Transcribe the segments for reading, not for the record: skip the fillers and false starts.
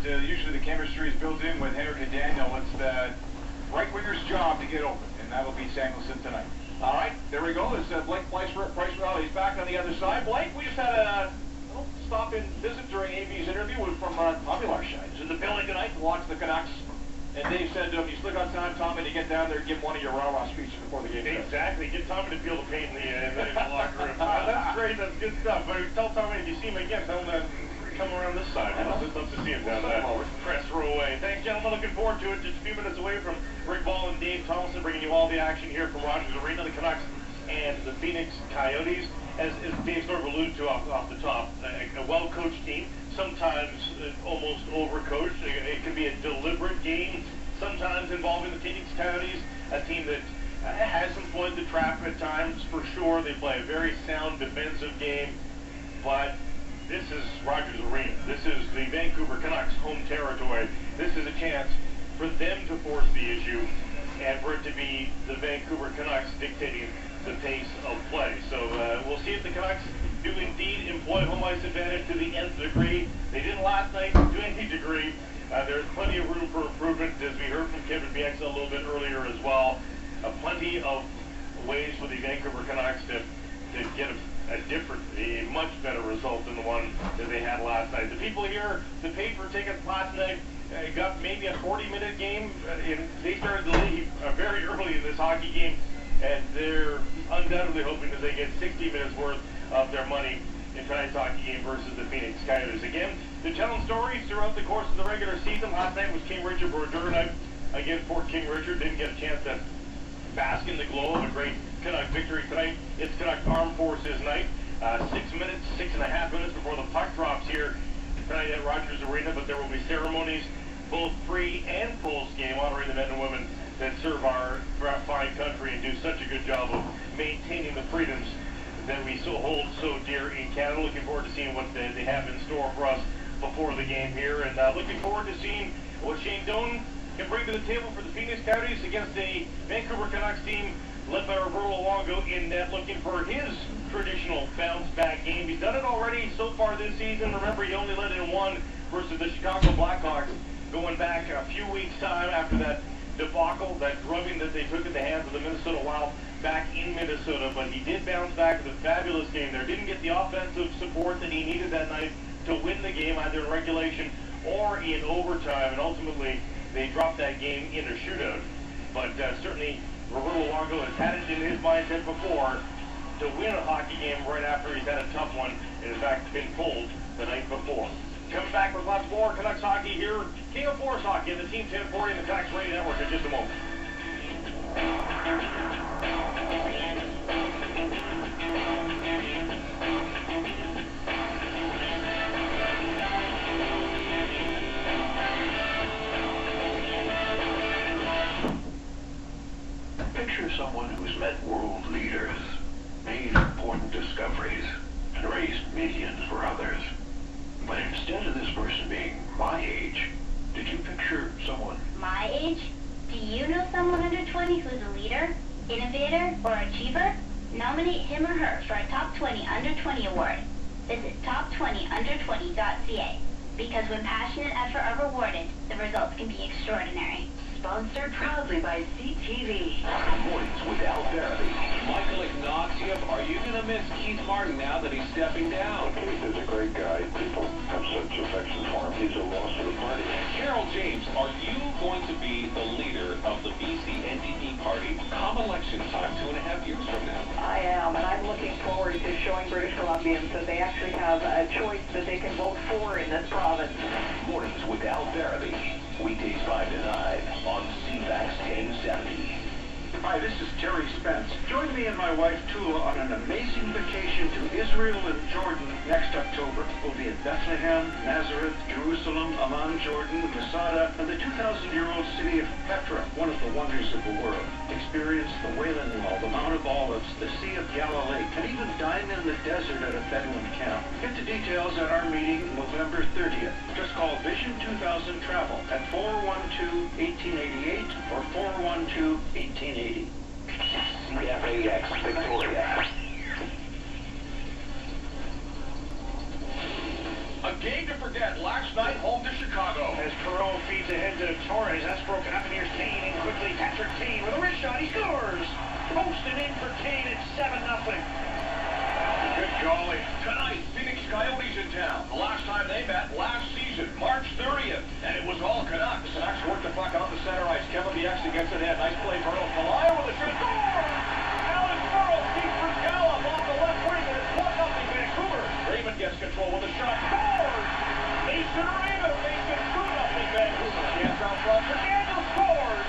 usually the chemistry is built in with Henrik and Daniel. It's the right winger's job to get open, and that'll be Samuelson tonight. All right, there we go. It's Blake Price. He's back on the other side. Blake, we just had a stop-in visit during AV's interview from Tommy Larshine. He's in the building tonight to watch the Canucks. And Dave said, you still got time, Tommy, to get down there and give one of your rah-rah speeches before the game. Exactly. Get Tommy to feel the pain in the locker room. That's great. That's good stuff. But tell Tommy if you see him again, tell him to come around this side. I'd love to see him down there. Press row away. Thanks, gentlemen. Looking forward to it. Just a few minutes away from Rick Ball and Dave Thompson bringing you all the action here from Rogers Arena, the Canucks and the Phoenix Coyotes. As Dave sort of alluded to off the top, a well-coached team, sometimes almost overcoached. It can be a deliberate game, sometimes involving the Phoenix Coyotes, a team that has employed the trap at times, for sure. They play a very sound defensive game, but this is Rogers Arena. This is the Vancouver Canucks' home territory. This is a chance for them to force the issue and for it to be the Vancouver Canucks dictating the pace of play. So we'll see if the Canucks do indeed employ home ice advantage to the nth degree. They didn't last night to any degree. There's plenty of room for improvement, as we heard from Kevin Bieksa a little bit earlier as well. Plenty of ways for the Vancouver Canucks to get a much better result than the one that they had last night. The people here that paid for tickets last night got maybe a 40-minute game. They started the league very early in this hockey game, and they're undoubtedly hoping that they get 60 minutes worth of their money in tonight's hockey game versus the Phoenix Coyotes. Again, they're telling stories throughout the course of the regular season. Last night was King Richard Bordeaux night against Fort King Richard. Didn't get a chance to bask in the glow of a great Canuck victory tonight. It's Canuck Armed Forces night. 6.5 minutes before the puck drops here tonight at Rogers Arena, but there will be ceremonies, both pre and post-game, honoring the men and women that serve our fine country and do such a good job of maintaining the freedoms that we hold so dear in Canada. Looking forward to seeing what they have in store for us before the game here, and looking forward to seeing what Shane Doan can bring to the table for the Phoenix Coyotes against a Vancouver Canucks team led by Roberto Luongo in net, looking for his traditional bounce-back game. He's done it already so far this season. Remember, he only led in one versus the Chicago Blackhawks going back a few weeks' time after that debacle, that drubbing that they took at the hands of the Minnesota Wild back in Minnesota. But he did bounce back with a fabulous game there. Didn't get the offensive support that he needed that night to win the game, either in regulation or in overtime, and ultimately they dropped that game in a shootout. But certainly Roberto Luongo has had it in his mindset before to win a hockey game right after he's had a tough one, and in fact been pulled the night before. Coming back with lots more Canucks hockey here. King of Force Hockey in the Team 1040 and the Canucks Radio Network in just a moment. Picture someone who's met world leaders, made important discoveries, and raised millions for others. But instead of this person being my age, did you picture someone my age? Do you know someone under 20 who's a leader, innovator, or achiever? Nominate him or her for a Top 20 Under 20 award. Visit top20under20.ca. Because when passion and effort are rewarded, the results can be extraordinary. Sponsored proudly by CTV. Mornings with Al Farabee? Michael Ignacio, are you going to miss Keith Martin now that he's stepping down? Keith is a great guy. People have such affection for him. He's a loss to the party. Carol James, are you going to be the leader of the BC NDP party come election time 2.5 years from now? I am, and I'm looking forward to showing British Columbians that they actually have a choice that they can vote for in this province. Mornings with Al Farabee. Weekdays 5 to 9 on CFAX 1070. Hi, this is Terry Spence. Join me and my wife Tula on an amazing vacation to Israel and Jordan next October. We'll be at Bethlehem, Nazareth, Jerusalem, Amman, Jordan, Masada, and the 2,000-year-old city of Petra, one of the wonders of the world. Experience the Wailing Wall, the Mount of Olives, the Sea of Galilee, and even dine in the desert at a Bedouin camp. Get the details at our meeting November 30th. Just call Vision 2000 Travel at 412-1888 or 412-1880. PHX Victoria. A game to forget last night home to Chicago. to Torres. That's broken up, and here's Kane in quickly. Patrick Kane with a wrist shot. He scores. Posted in for Kane. It's 7-0. Good golly. Tonight, Phoenix Coyotes in town. The last time they met, last season, March 30th, and it was all Canucks. Canucks work the puck on the center ice. Kevin PHX gets it in. Nice play, Burrow. Kalaya with a shot. Score! Alex Burrow keeps for Gallup off the left wing, and it's 1-0 Vancouver. Raymond gets control with a shot. Scores! Mason Raymond makes it 2-0 Vancouver. Chance out front. Daniel scores!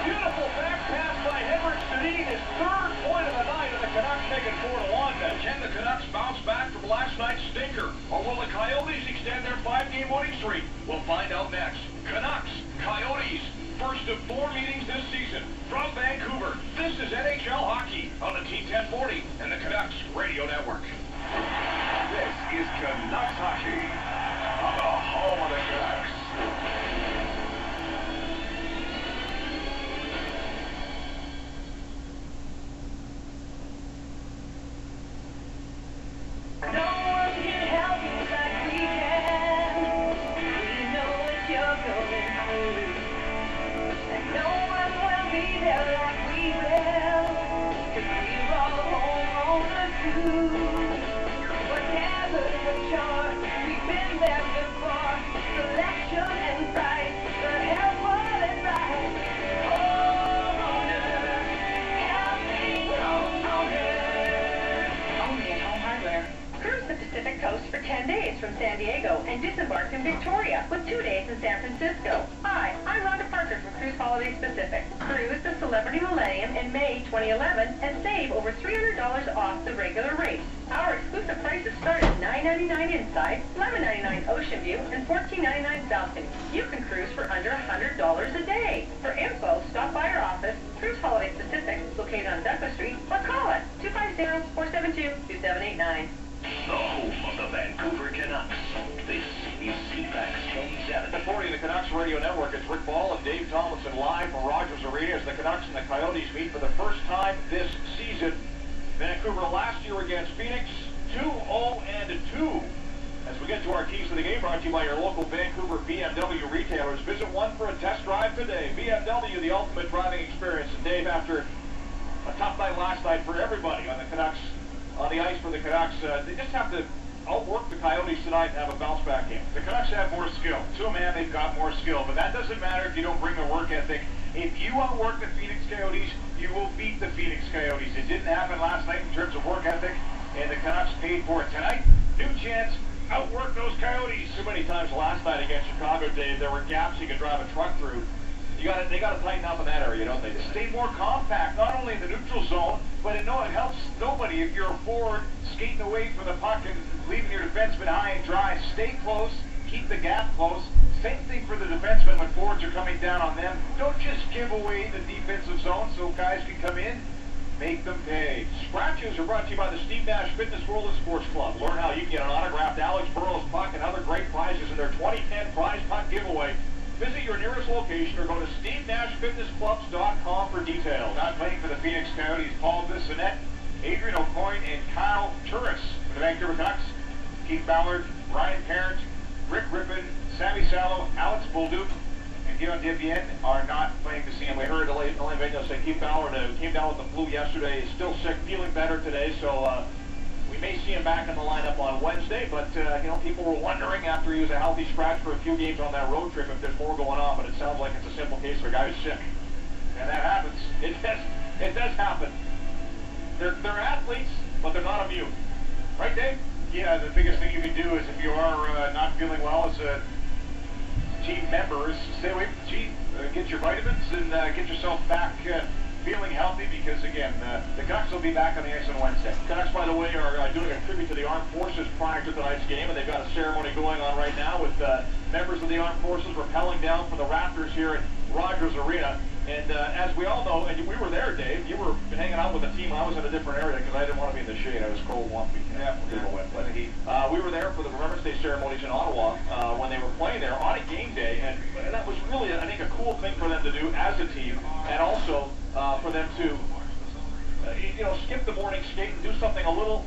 Beautiful back pass by Henrik Sedin, his third point of the night, and the Canucks make it 4-1. Can the Canucks bounce back from last night's stinker? Or will the Coyotes extend their 5-game winning streak? We'll find out next. Canucks, Coyotes, first of 4 meetings this season. From Vancouver, this is NHL Hockey on the T1040 and the Canucks Radio Network. This is Canucks Hockey on the home of the Canucks. For 10 days from San Diego and disembark in Victoria with 2 days in San Francisco. Hi, I'm Rhonda Parker from Cruise Holiday Pacific. Cruise the Celebrity Millennium in May 2011 and save over $300 off the regular rate. Our exclusive prices start at $9.99 inside, $11.99 ocean view, and $14.99 balcony. You can cruise for under $100 a day. For info, stop by our office, Cruise Holiday Pacific, located on Douglas Street, or call us 250-472-2789. The home of the Vancouver Canucks. This is CPAX 27. The 40 of the Canucks Radio Network. It's Rick Ball and Dave Tomlinson live from Rogers Arena as the Canucks and the Coyotes meet for the first time this season. Vancouver last year against Phoenix, 2-0-2. As we get to our keys to the game, brought to you by your local Vancouver BMW retailers. Visit one for a test drive today. BMW, the ultimate driving experience. And Dave, after a tough night last night for everybody on the Canucks, on the ice for the Canucks, they just have to outwork the Coyotes tonight and have a bounce-back game. The Canucks have more skill. To a man, they've got more skill, but that doesn't matter if you don't bring the work ethic. If you outwork the Phoenix Coyotes, you will beat the Phoenix Coyotes. It didn't happen last night in terms of work ethic, and the Canucks paid for it tonight. New chance, outwork those Coyotes. Too many times last night against Chicago, Dave, there were gaps you could drive a truck through. They got to tighten up in that area, don't they? Stay more compact, not only in the neutral zone, but it helps nobody if you're a forward skating away from the puck and leaving your defenseman high and dry. Stay close, keep the gap close. Same thing for the defensemen when forwards are coming down on them. Don't just give away the defensive zone so guys can come in. Make them pay. Scratches are brought to you by the Steve Nash Fitness World and Sports Club. Learn how you can get an autographed Alex Burrows puck and other great prizes in their 2010 prize puck giveaway. Visit your nearest location or go to SteveNashFitnessClubs.com for details. Not playing for the Phoenix Coyotes, Paul Bissonnette, Adrian Aucoin, and Kyle Turris. For the Vancouver Canucks, Keith Ballard, Ryan Parent, Rick Rippon, Sammy Salo, Alex Bolduc, and Guillaume Devienne are not playing this season. We heard Elaine Vigneault say Keith Ballard came down with the flu yesterday. He's still sick, feeling better today, so we may see him back in the lineup on Wednesday, but people were wondering after he was a healthy scratch for a few games on that road trip if there's more going on, but it sounds like it's a simple case of a guy who's sick. And that happens. It does happen. They're athletes, but they're not immune. Right, Dave? Yeah, the biggest thing you can do is if you are not feeling well as a team member is stay away from the team. Get your vitamins and get yourself back feeling healthy because, again, the Canucks will be back on the ice on Wednesday. Canucks, by the way, are doing a tribute to the Armed Forces prior to tonight's game, and they've got a ceremony going on right now with members of the Armed Forces rappelling down from the rafters here at Rogers Arena. And as we all know, and we were there, Dave, you were hanging out with the team. I was in a different area because I didn't want to be in the shade. I was cold one weekend. Yeah, but we were there for the Remembrance Day ceremonies in Ottawa when they were playing there on a game day, and that was really, I think, a cool thing for them to do as a team, and also for them to, skip the morning skate and do something a little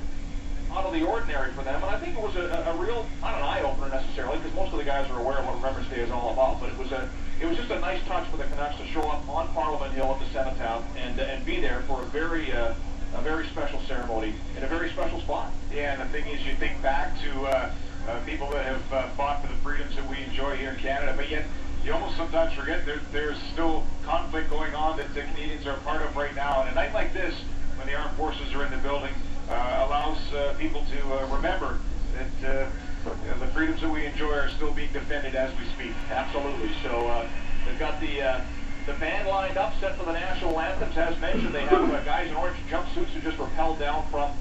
out of the ordinary for them. And I think it was a real, not an eye-opener necessarily, because most of the guys are aware of what Remembrance Day is all about, but it was a it was just a nice touch for the Canucks to show up on Parliament Hill at the Cenotaph and be there for a very special ceremony in a very special spot. Yeah, and the thing is, you think back to people that have fought for the freedoms that we enjoy here in Canada, but yet you almost sometimes forget there's still conflict going on that the Canadians are a part of right now. And a night like this, when the armed forces are in the building, allows people to remember that the freedoms that we enjoy are still being defended as we speak. Absolutely. So they've got the band lined up, set for the national anthems. As mentioned, they have guys in orange jumpsuits who just rappelled down from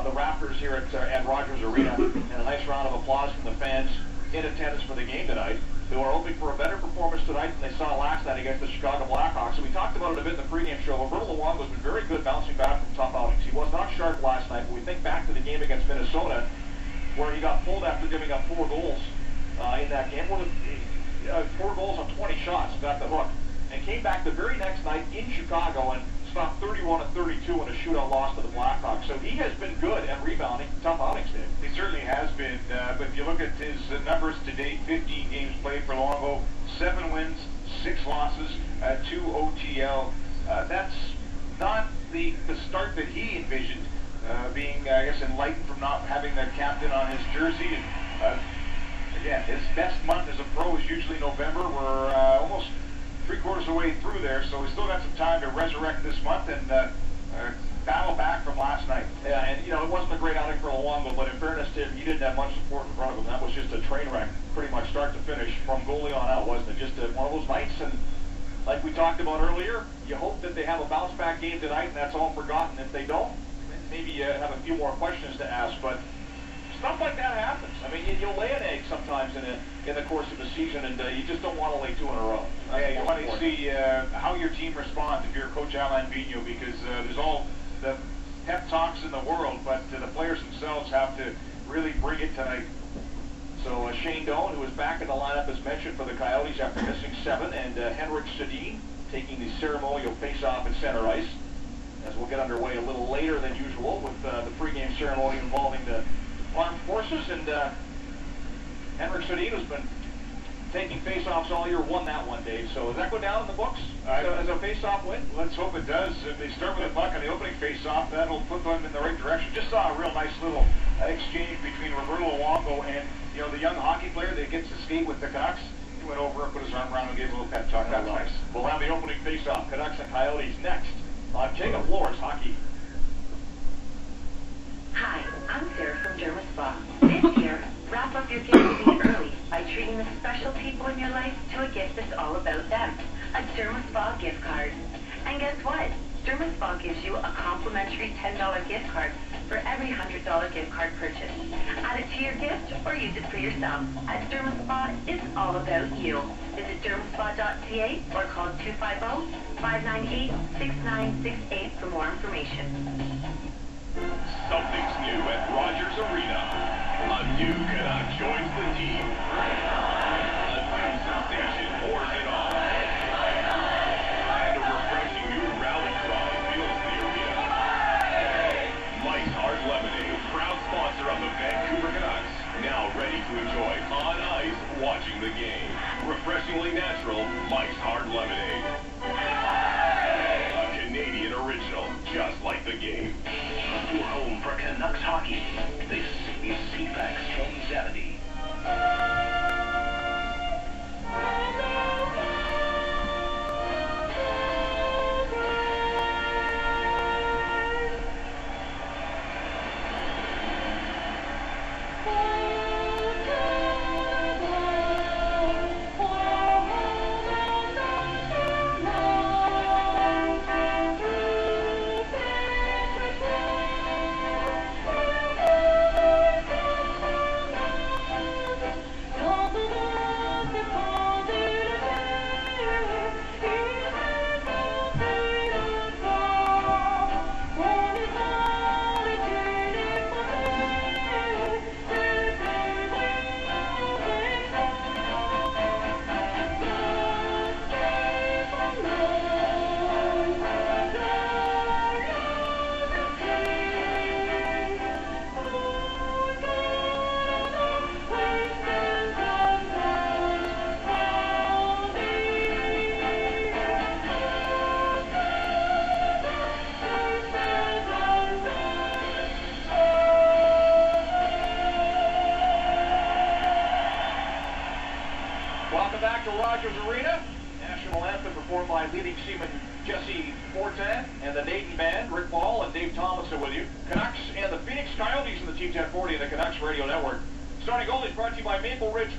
the rafters here at Rogers Arena, and a nice round of applause from the fans in attendance for the game tonight, who are hoping for a better performance tonight than they saw last night against the Chicago Blackhawks. So we talked about it a bit in the pregame show. Roberto Luongo's been very good bouncing back from tough outings. He was not sharp last night, but we think back to the game against Minnesota, where he got pulled after giving up 4 goals in that game. 4 goals on 20 shots, got the hook, and came back the very next night in Chicago and stopped 31 of 32 in a shootout loss to the Blackhawks. So he has been good at rebounding tough outings, Dave. He certainly has been, but if you look at his numbers to date, 15 games played for Luongo, 7 wins, 6 losses, 2 OTL. That's not the start that he envisioned, being, I guess, enlightened from not having the captain on his jersey. And, again, his best month as a pro is usually November. We're almost 3/4 of the way through there, so we still got some time to resurrect this month and battle back from last night. Yeah, and it wasn't a great outing for Luongo, but in fairness to him, he didn't have much support in front of him. That was just a train wreck, pretty much start to finish, from goalie on out, wasn't it? Just one of those nights, and like we talked about earlier, you hope that they have a bounce-back game tonight, and that's all forgotten. If they don't, maybe you have a few more questions to ask, but stuff like that happens. I mean, you'll lay an egg sometimes in the course of the season, and you just don't want to lay 2 in a row. Yeah, you want to see how your team responds if you're Coach Alain Vigneault, because there's all the pep talks in the world, but the players themselves have to really bring it tonight. So Shane Doan, who is back in the lineup as mentioned for the Coyotes after missing 7, and Henrik Sedin taking the ceremonial face-off at center ice, as we'll get underway a little later than usual with the pregame ceremony involving the armed forces. And Henrik Sedin, who's been taking face-offs all year, won that one, Dave. So does that go down in the books as a face-off win? Let's hope it does. If they start with a puck on the opening face-off, that'll put them in the right direction. Just saw a real nice little exchange between Roberto Luongo and the young hockey player that gets to skate with the Canucks. He went over and put his arm around and gave a little pep talk. That's nice. We'll have the opening face-off, Canucks and Coyotes, next on Jacob Flores Hockey. Hi, I'm Sarah from Derma Spa. This year, wrap up your gifting early by treating the special people in your life to a gift that's all about them. A Derma Spa gift card. And guess what? Derma Spa gives you a complimentary $10 gift card for every $100 gift card purchase. Add it to your gift or use it for yourself. At Derma Spa, it's all about you. Visit dermaspa.ca or call 250-598-6968 for more information. Something's new at Rogers Arena. A new Canuck joins the team. A new sensation pours it on. And a refreshing new rally cry fills the arena. Mike's Hard Lemonade, proud sponsor of the Vancouver Canucks, now ready to enjoy on ice watching the game. Refreshingly natural, Mike's Hard Lemonade. A Canadian original, just like the game. Your home for Canucks hockey. This is PHX 2070. Welcome back to Rogers Arena. National anthem performed by leading seaman Jesse Fortan and the Dayton Band. Rick Ball and Dave Thomas are with you. Canucks and the Phoenix Coyotes in the T1040 and the Canucks Radio Network. Starting goal is brought to you by Maple Ridge.